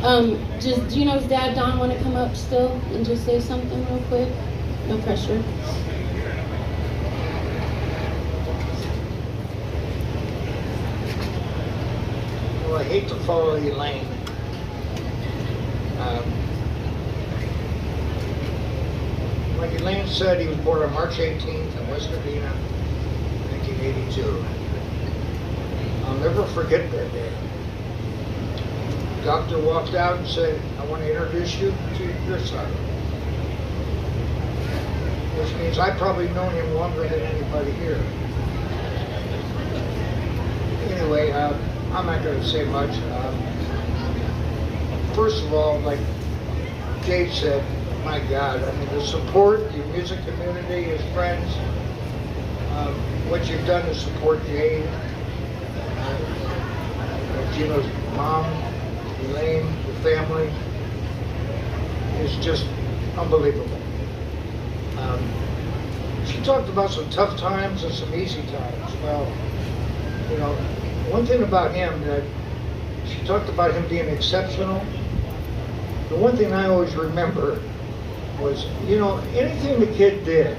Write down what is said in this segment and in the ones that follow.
Does Gino's dad, Don, want to come up still and just say something real quick? No pressure. Well, I hate to follow Elaine. Like Elaine said, he was born on March 18th in West Covina, 1982. I'll never forget that day. The doctor walked out and said, "I want to introduce you to your son." Which means I've probably known him longer than anybody here. Anyway, I'm not going to say much. First of all, like Jade said, my God, I mean, the support, your music community, his friends, what you've done to support Jade, Gino's mom, Elaine, the family, is just unbelievable. She talked about some tough times and some easy times. Well, you know, one thing about him that she talked about him being exceptional. The one thing I always remember was, you know, anything the kid did,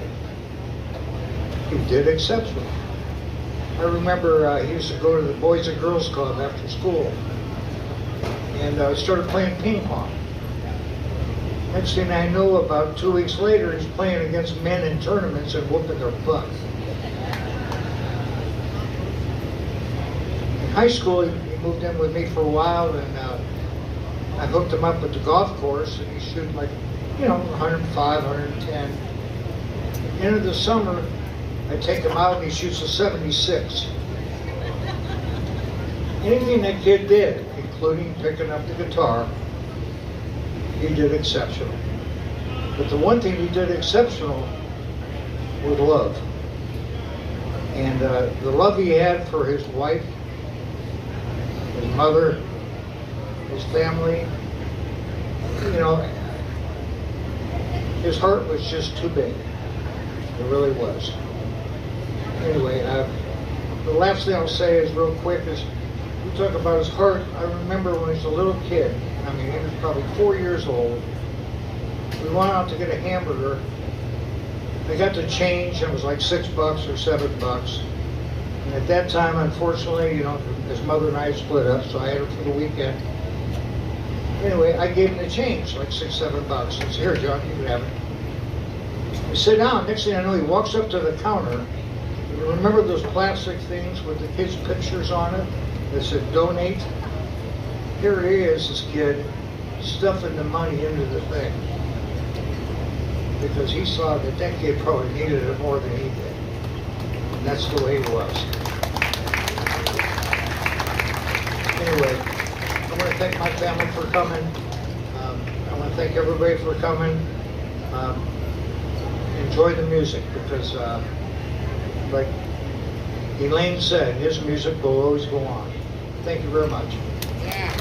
he did exceptional. I remember he used to go to the Boys and Girls Club after school and started playing ping pong. Next thing I know, about 2 weeks later, he's playing against men in tournaments and whooping their butt. In high school, he moved in with me for a while, and I hooked him up at the golf course, and he's shooting like, you know, 105, 110. End of the summer, I take him out and he shoots a 76. Anything that kid did, including picking up the guitar, he did exceptional. But the one thing he did exceptional was love. And the love he had for his wife, his mother, his family, you know, his heart was just too big. It really was. Anyway, the last thing I'll say is real quick is, we talk about his heart. I remember when he was a little kid, I mean, he was probably 4 years old. We went out to get a hamburger. I got the change, and it was like $6 or $7. And at that time, unfortunately, you know, his mother and I split up, so I had it for the weekend. Anyway, I gave him the change, like $6, $7. I said, "Here, John, you can have it." We sit down. Next thing I know, he walks up to the counter. You remember those plastic things with the kids' pictures on it that said "donate"? Here he is, this kid, stuffing the money into the thing, because he saw that that kid probably needed it more than he did. And that's the way he was. Anyway, I want to thank my family for coming. I want to thank everybody for coming. Enjoy the music, because like Elaine said, his music will always go on. Thank you very much. Yeah.